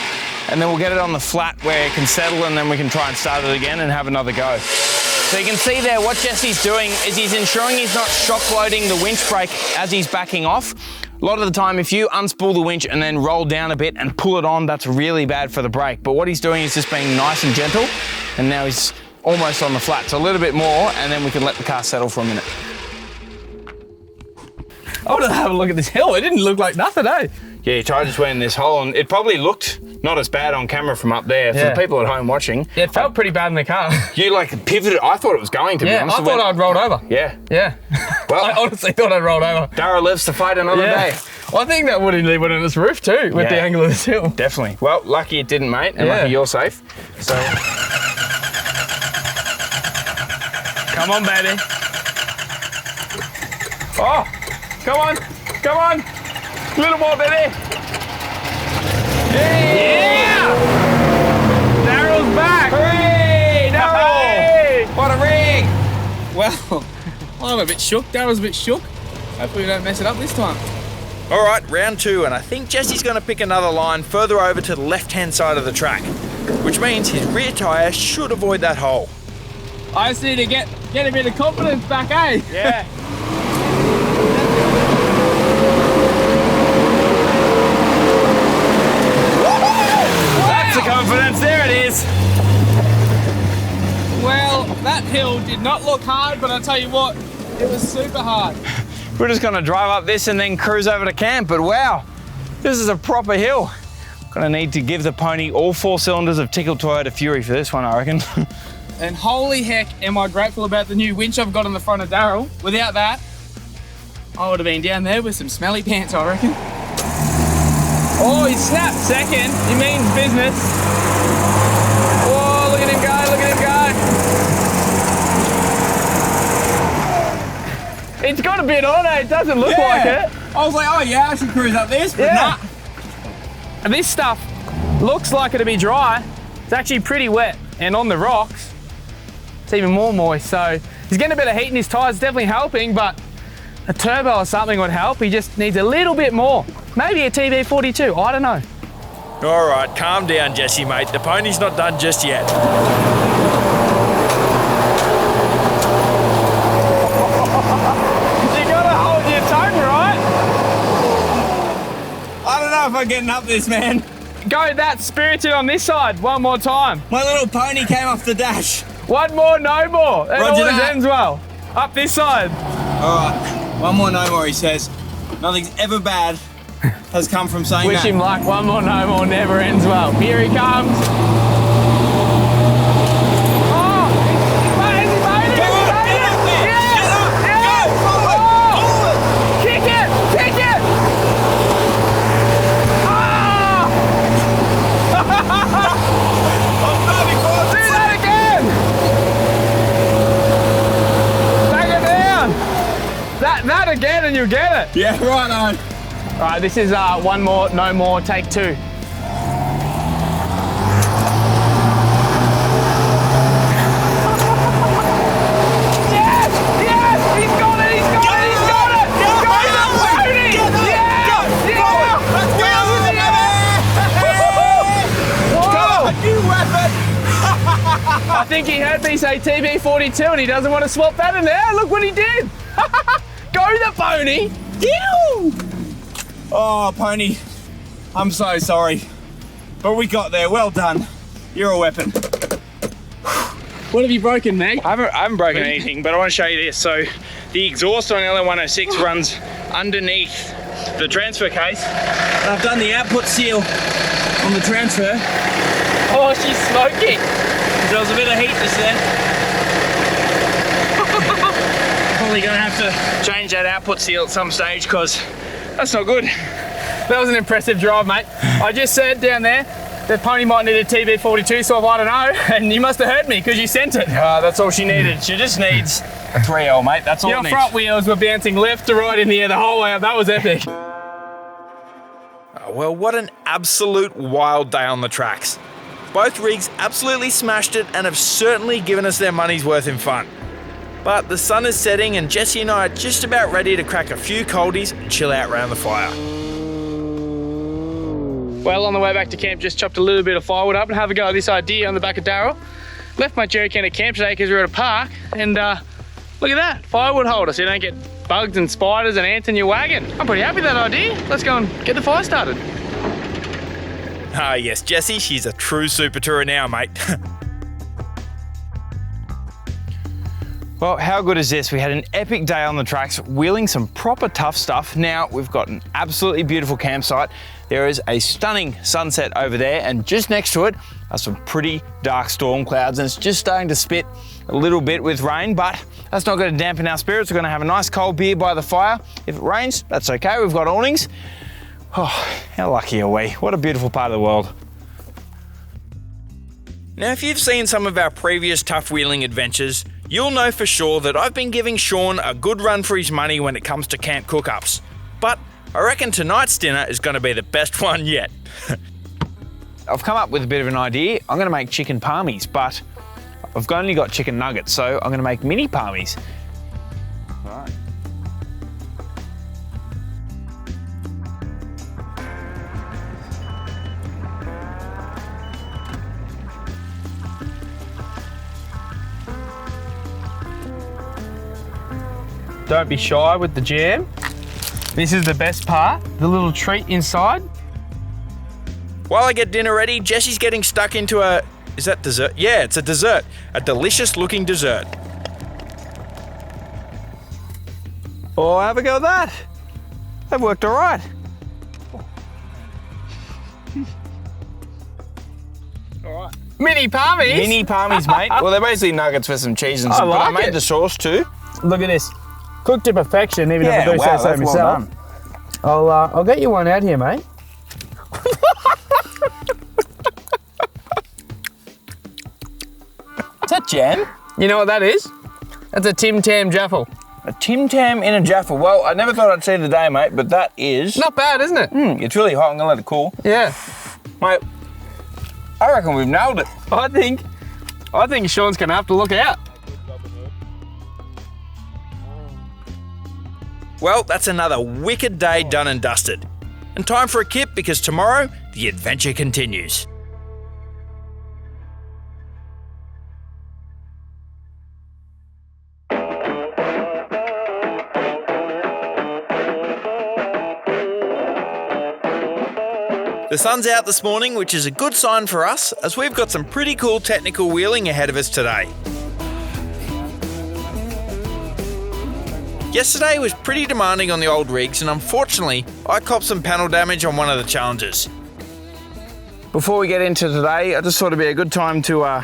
and then we'll get it on the flat where it can settle, and then we can try and start it again and have another go. So you can see there what Jesse's doing is he's ensuring he's not shock loading the winch brake as he's backing off. A lot of the time, if you unspool the winch and then roll down a bit and pull it on, that's really bad for the brake. But what he's doing is just being nice and gentle, and now he's almost on the flat. So a little bit more, and then we can let the car settle for a minute. I want to have a look at this hill. It didn't look like nothing, eh? Yeah, you tried just went in this hole, and it probably looked not as bad on camera from up there. For the people at home watching. Yeah, it felt pretty bad in the car. You like pivoted. I thought it was going to be honest. I thought I'd rolled over. Yeah. Yeah. Well, I honestly thought I'd rolled over. Darryl lives to fight another day. I think that would indeed went on this roof too, with the angle of this hill. Definitely. Well, lucky it didn't, mate, and lucky you're safe. So. Come on, baby. Oh, come on, come on. A little more, baby. Yeah! Daryl's back. Hooray! Daryl! What a rig! Well, I'm a bit shook. Daryl's a bit shook. Hopefully we don't mess it up this time. All right, round 2, and I think Jesse's going to pick another line further over to the left-hand side of the track, which means his rear tyre should avoid that hole. I just need to get a bit of confidence back, eh? Yeah. That's the confidence, there it is. Well, that hill did not look hard, but I'll tell you what, it was super hard. We're just gonna drive up this and then cruise over to camp, but wow, this is a proper hill. Gonna need to give the pony all 4 cylinders of Tickle Toyota Fury for this one, I reckon. And holy heck, am I grateful about the new winch I've got on the front of Daryl. Without that, I would have been down there with some smelly pants, I reckon. Oh, he snapped second. He means business. Oh, look at him go, look at him go. It's got a bit on it, it doesn't look like it. I was like, oh yeah, I should cruise up this, but nah. And this stuff looks like it'll be dry. It's actually pretty wet, and on the rocks, it's even more moist. So he's getting a bit of heat in his tyres, definitely helping, but a turbo or something would help. He just needs a little bit more. Maybe a TB42, I don't know. All right, calm down, Jesse, mate. The pony's not done just yet. You gotta hold your tongue, right? I don't know if I'm getting up this, man. Go that spirited on this side, one more time. My little pony came off the dash. One more, no more. It Roger always that. ends well. Up this side. All right, one more, no more, he says. Nothing's ever bad has come from saying Wish that. him luck. One more, no more, never ends well. Here he comes. Oh, he's made it. Yes, yes. Oh, kick it. Ah. Do that again. Bang it down. That again and you get it. Yeah, right on. All right, this is one more, no more, take 2. Yes, he's got it. Go the pony. You weapon! I think he heard me say TB42 and he doesn't want to swap that in there. Look what he did. Go the pony. Ew. Oh, pony, I'm so sorry. But we got there, well done. You're a weapon. What have you broken, Meg? I haven't broken anything, but I want to show you this. So the exhaust on LM106 runs underneath the transfer case. And I've done the output seal on the transfer. Oh, she's smoking. There was a bit of heat just there. Probably gonna have to change that output seal at some stage because that's not good. That was an impressive drive, mate. I just said down there that pony might need a TB42, so I don't know, and you must have heard me because you sent it. That's all she needed. She just needs a 3L, mate. That's all Your it needs. front wheels were bouncing left to right in the air the whole way up. That was epic. Oh, well, what an absolute wild day on the tracks. Both rigs absolutely smashed it and have certainly given us their money's worth in fun. But the sun is setting and Jesse and I are just about ready to crack a few coldies and chill out around the fire. Well, on the way back to camp, just chopped a little bit of firewood up and have a go at this idea on the back of Darryl. Left my jerry can at camp today because we were at a park, and look at that, firewood holder, so you don't get bugs and spiders and ants in your wagon. I'm pretty happy with that idea. Let's go and get the fire started. Ah yes, Jessie, she's a true super tourer now, mate. Well, how good is this? We had an epic day on the tracks, wheeling some proper tough stuff. Now we've got an absolutely beautiful campsite. There is a stunning sunset over there, and just next to it are some pretty dark storm clouds, and it's just starting to spit a little bit with rain, but that's not going to dampen our spirits. We're going to have a nice cold beer by the fire. If it rains, that's okay. We've got awnings. Oh, how lucky are we? What a beautiful part of the world. Now, if you've seen some of our previous tough wheeling adventures, you'll know for sure that I've been giving Sean a good run for his money when it comes to camp cook-ups. But I reckon tonight's dinner is going to be the best one yet. I've come up with a bit of an idea. I'm going to make chicken palmies, but I've only got chicken nuggets, so I'm going to make mini palmies. All right. Don't be shy with the jam. This is the best part, the little treat inside. While I get dinner ready, Jesse's getting stuck into a... Is that dessert? Yeah, it's a dessert. A delicious looking dessert. Oh, have a go at that. That worked all right. Mini palmies. Mini palmies, mate. Well, they're basically nuggets with some cheese and some, but I made the sauce too. Look at this. Cooked to perfection, even Yeah, if I do wow, say so that's well myself. done. I'll get you one out here, mate. Is that jam? You know what that is? That's a Tim Tam Jaffle. A Tim Tam in a Jaffa. Well, I never thought I'd see the day, mate, but that is... Not bad, isn't it? It's really hot. I'm going to let it cool. Yeah. Mate, I reckon we've nailed it. I think Sean's gonna have to look out. Well, that's another wicked day done and dusted. And time for a kip because tomorrow, the adventure continues. The sun's out this morning, which is a good sign for us, as we've got some pretty cool technical wheeling ahead of us today. Yesterday was pretty demanding on the old rigs, and unfortunately, I copped some panel damage on one of the challenges. Before we get into today, I just thought it'd be a good time to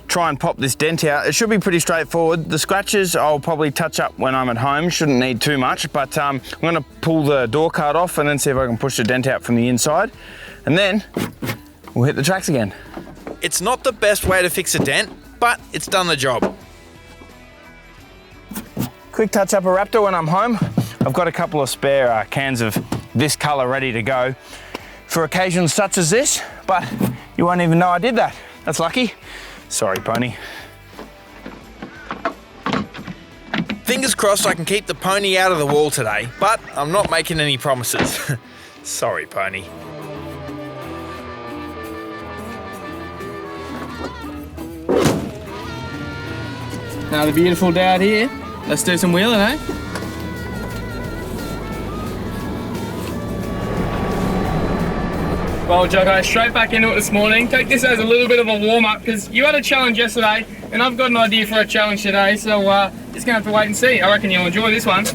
try and pop this dent out. It should be pretty straightforward. The scratches I'll probably touch up when I'm at home, shouldn't need too much, but I'm gonna pull the door card off and then see if I can push the dent out from the inside, and then we'll hit the tracks again. It's not the best way to fix a dent, but it's done the job. Quick touch up a Raptor when I'm home. I've got a couple of spare cans of this color ready to go for occasions such as this, but you won't even know I did that. That's lucky. Sorry, pony. Fingers crossed I can keep the pony out of the wall today, but I'm not making any promises. Sorry, pony. Another beautiful day out here. Let's do some wheeling, eh? Well, Jocko, straight back into it this morning. Take this as a little bit of a warm-up because you had a challenge yesterday and I've got an idea for a challenge today, so just gonna have to wait and see. I reckon you'll enjoy this one.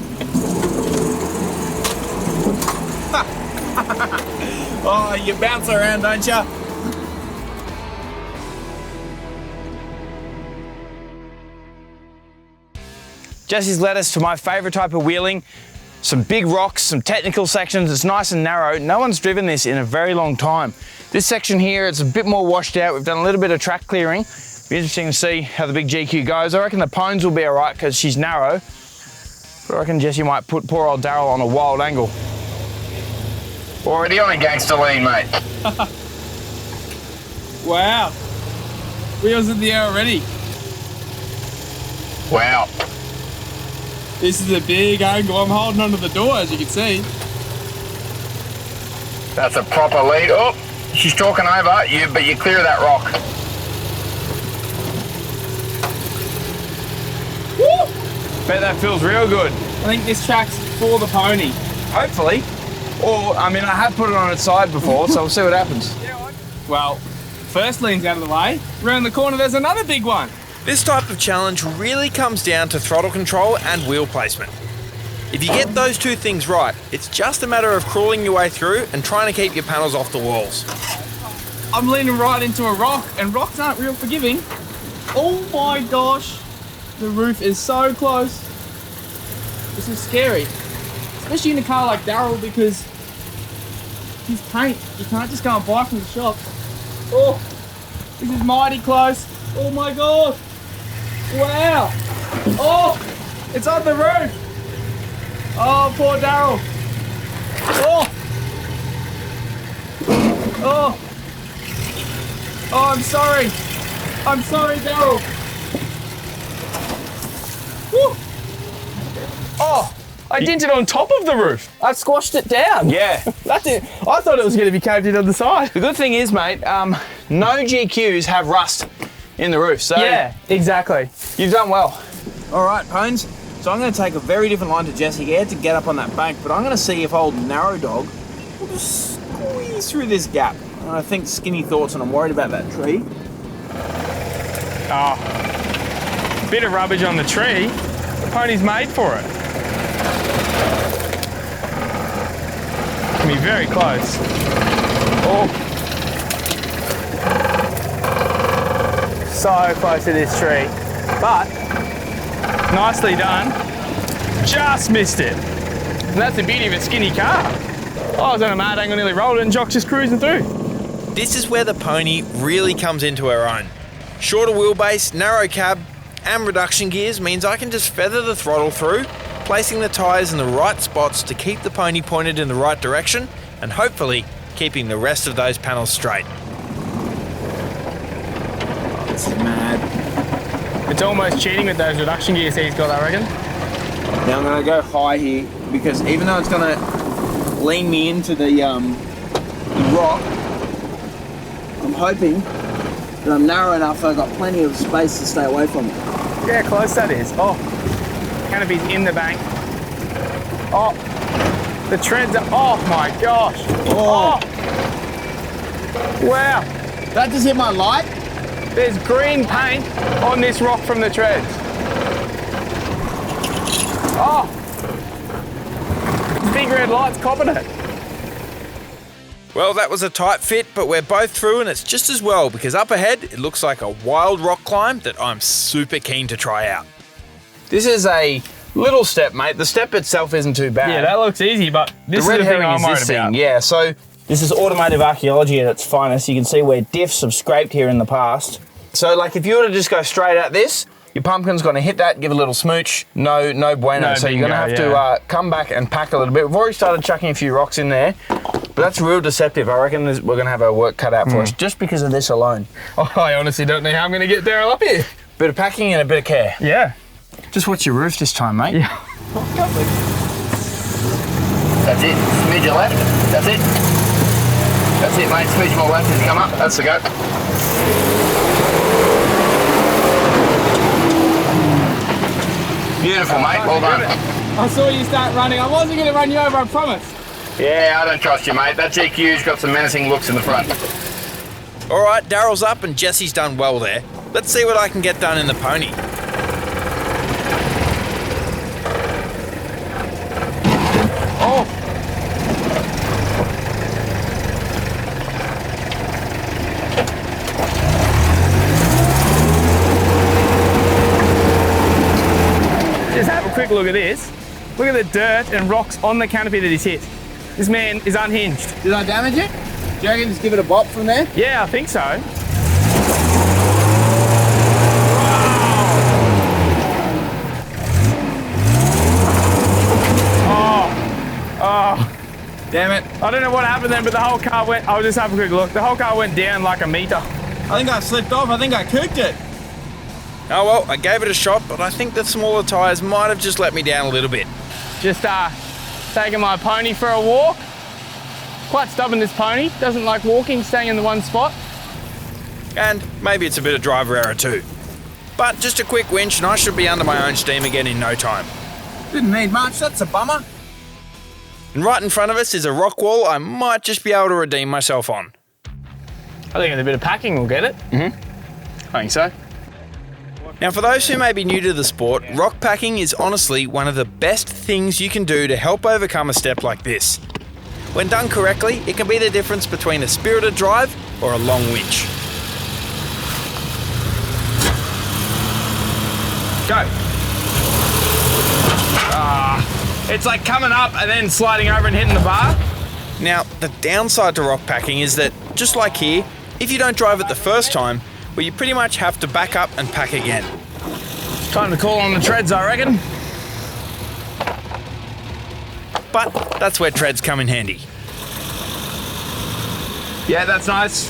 Oh, you bounce around, don't you? Jesse's led us to my favourite type of wheeling. Some big rocks, some technical sections. It's nice and narrow. No one's driven this in a very long time. This section here, it's a bit more washed out. We've done a little bit of track clearing. Be interesting to see how the big GQ goes. I reckon the Pones will be all right because she's narrow. But I reckon Jesse might put poor old Daryl on a wild angle. Already on a gangster lean, mate. Wow. Wheels in the air already. Wow. This is a big angle. I'm holding onto the door, as you can see. That's a proper lead. Oh, she's talking over you, but you're clear of that rock. Woo! Bet that feels real good. I think this track's for the pony. Hopefully. Or, I mean, I have put it on its side before, so we'll see what happens. Well, first lean's out of the way. Around the corner, there's another big one. This type of challenge really comes down to throttle control and wheel placement. If you get those two things right, it's just a matter of crawling your way through and trying to keep your panels off the walls. I'm leaning right into a rock, and rocks aren't real forgiving. Oh my gosh. The roof is so close. This is scary. Especially in a car like Darryl, because his paint, you can't just go and buy from the shop. Oh, this is mighty close. Oh my god. Wow. Oh, it's on the roof. Oh, poor Darryl. Oh. Oh. Oh, I'm sorry. I'm sorry, Daryl. Woo. Oh, I dented on top of the roof. I squashed it down. Yeah. That's it. I thought it was going to be caved in on the side. The good thing is, mate, no GQs have rust in the roof, so Yeah, exactly. you've done well. All right, Pones. So I'm going to take a very different line to Jesse. He had to get up on that bank, but I'm going to see if old Narrow Dog will just squeeze through this gap. And I think Skinny thoughts, and I'm worried about that tree. Oh, bit of rubbish on the tree. The pony's made for it. Can be very close. Oh. So close to this tree. But, nicely done. Just missed it. And that's the beauty of a skinny car. I was on a mad angle, nearly rolled it, and Jock's just cruising through. This is where the pony really comes into her own. Shorter wheelbase, narrow cab, and reduction gears means I can just feather the throttle through, placing the tyres in the right spots to keep the pony pointed in the right direction, and hopefully keeping the rest of those panels straight. This is mad. It's almost cheating with those reduction gears he's got, I reckon. Now I'm going to go high here, because even though it's going to lean me into the rock, I'm hoping that I'm narrow enough so I've got plenty of space to stay away from it. Yeah, close that is. Oh, canopy's in the bank. Oh, the treads are, oh my gosh. Oh. Wow. That just hit my light? There's green paint on this rock from the treads. Oh. Big red light's copping it. Well, that was a tight fit, but we're both through and it's just as well because up ahead it looks like a wild rock climb that I'm super keen to try out. This is a little step, mate. The step itself isn't too bad. Yeah, that looks easy, but this the red is the thing herring I'm is worried this about. thing. Yeah, so This is automotive archaeology at its finest. You can see where diffs have scraped here in the past. So, like, if you were to just go straight at this, your pumpkin's going to hit that, give a little smooch. No bueno. No so you're going to have to come back and pack a little bit. We've already started chucking a few rocks in there, but that's real deceptive. I reckon we're going to have our work cut out for us just because of this alone. Oh, I honestly don't know how I'm going to get Daryl up here. Bit of packing and a bit of care. Yeah. Just watch your roof this time, mate. Yeah. That's it. Smidge your left. That's it. That's it, mate. Smidge more left as you come up. That's the go. Beautiful, mate. Well done. I saw you start running. I wasn't going to run you over, I promise. Yeah, I don't trust you, mate. That GQ's got some menacing looks in the front. All right, Daryl's up and Jesse's done well there. Let's see what I can get done in the pony. Oh. Just have a quick look at this. Look at the dirt and rocks on the canopy that he's hit. This man is unhinged. Did I damage it? Do you reckon just give it a bop from there? Yeah, I think so. Oh, Damn it. I don't know what happened then, but the whole car went, I'll just have a quick look. The whole car went down like a metre. I think I slipped off. I think I cooked it. Oh well, I gave it a shot, but I think the smaller tyres might have just let me down a little bit. Just taking my pony for a walk. Quite stubborn, this pony. Doesn't like walking, staying in the one spot. And maybe it's a bit of driver error too. But just a quick winch and I should be under my own steam again in no time. Didn't need much. That's a bummer. And right in front of us is a rock wall I might just be able to redeem myself on. I think with a bit of packing we'll get it. I think so. Now for those who may be new to the sport, rock packing is honestly one of the best things you can do to help overcome a step like this. When done correctly, it can be the difference between a spirited drive or a long winch. Go. It's like coming up and then sliding over and hitting the bar. Now, the downside to rock packing is that, just like here, if you don't drive it the first time, well, you pretty much have to back up and pack again. Time to call on the treads, I reckon. But that's where treads come in handy. Yeah, that's nice.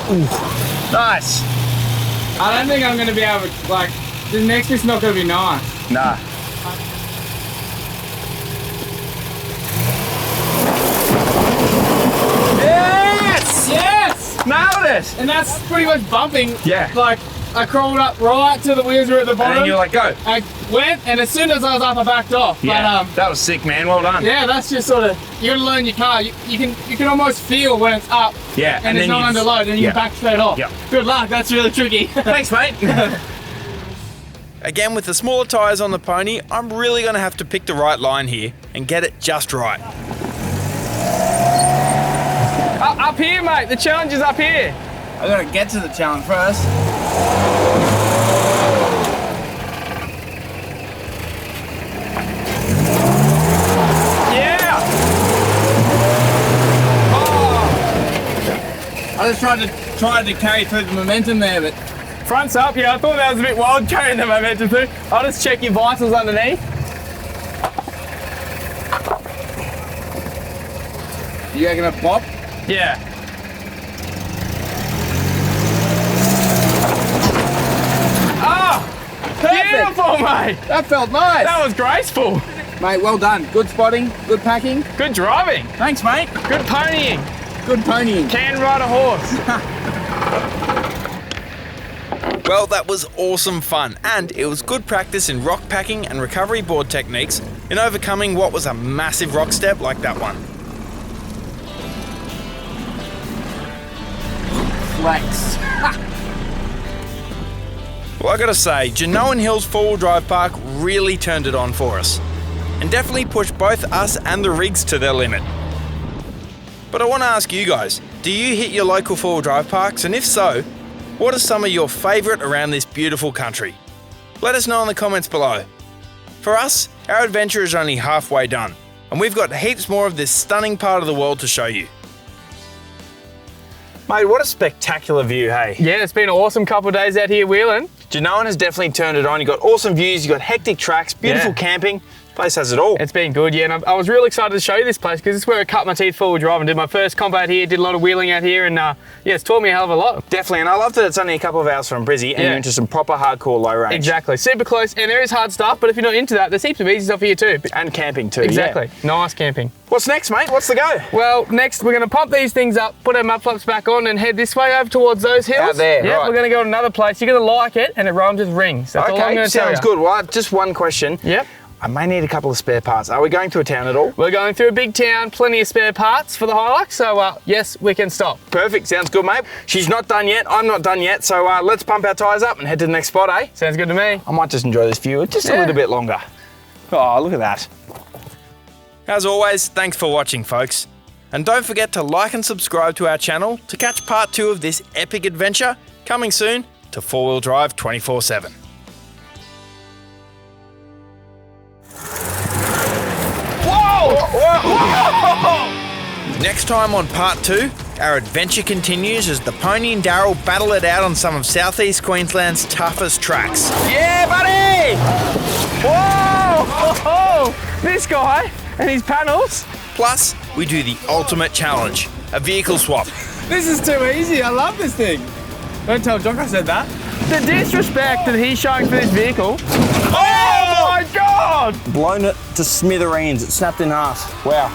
Ooh, nice. I don't think I'm going to be able to, like, the next bit's not going to be nice. Nah. Yes! Yes! Nailed it! And that's pretty much bumping. Yeah. Like, I crawled up right to the wheels were at the bottom. And then you're like, go. I went, and as soon as I was up, I backed off. Yeah, But, that was sick, man. Well done. yeah, that's just sort of, you gotta learn your car. You can almost feel when it's up. Yeah, and it's not under load, and you yeah. can back straight off. Yeah. Good luck, that's really tricky. Thanks, mate. Again, with the smaller tyres on the pony, I'm really going to have to pick the right line here and get it just right. Up here, mate. The challenge is up here. I gotta get to the challenge first. Yeah! I just tried to carry through the momentum there, but Front's up, yeah. I thought that was a bit wild carrying the momentum through. I'll just check your vitals underneath. you reckon a pop? Yeah. Beautiful, mate. That felt nice. That was graceful. Mate, well done. Good spotting, good packing. Good driving. Thanks, mate. Good ponying. Good ponying. Can ride a horse. Well, that was awesome fun, and it was good practice in rock packing and recovery board techniques in overcoming what was a massive rock step like that one. Flex. Well, I gotta say, Janowen Hills 4-wheel drive park really turned it on for us, and definitely pushed both us and the rigs to their limit. But I want to ask you guys, do you hit your local 4-wheel drive parks, and if so, what are some of your favourite around this beautiful country? Let us know in the comments below. For us, our adventure is only halfway done, and we've got heaps more of this stunning part of the world to show you. Mate, what a spectacular view, hey? Yeah, it's been an awesome couple of days out here wheeling. Janowen has definitely turned it on. You've got awesome views, you've got hectic tracks, beautiful camping. Place has it all. It's been good, yeah, and I was really excited to show you this place because it's where I cut my teeth forward drive and did my first comp out here, did a lot of wheeling out here, and yeah, it's taught me a hell of a lot. Definitely, and I love that it's only a couple of hours from Brizzy and you're into some proper hardcore low range. Exactly, super close, and there is hard stuff, but if you're not into that, there's heaps of easy stuff here too. And camping too, Exactly, yeah. nice camping. What's next, mate? What's the go? Well, next we're going to pump these things up, put our mud flaps back on and head this way over towards those hills. Out there, yeah, right. we're going to go to another place. You're going to like it, and it rhymes with rings. That's all I'm Okay, going to tell you. sounds good. Well, just one question. Yep. I may need a couple of spare parts. Are we going through a town at all? We're going through a big town, plenty of spare parts for the Hilux, so yes, we can stop. Perfect, sounds good, mate. She's not done yet, I'm not done yet, so let's pump our tyres up and head to the next spot, eh? Sounds good to me. I might just enjoy this view just a little bit longer. Oh, look at that. As always, thanks for watching, folks. And don't forget to like and subscribe to our channel to catch part 2 of this epic adventure, coming soon to 4-wheel drive 24/7. Next time on part 2, our adventure continues as the Pony and Darryl battle it out on some of South-East Queensland's toughest tracks. Yeah, buddy! Whoa! This guy and his panels. Plus, we do the ultimate challenge, a vehicle swap. This is too easy. I love this thing. Don't tell Jocko I said that. The disrespect that he's showing for this vehicle. Oh my God! Blown it to smithereens. It snapped in half. Wow.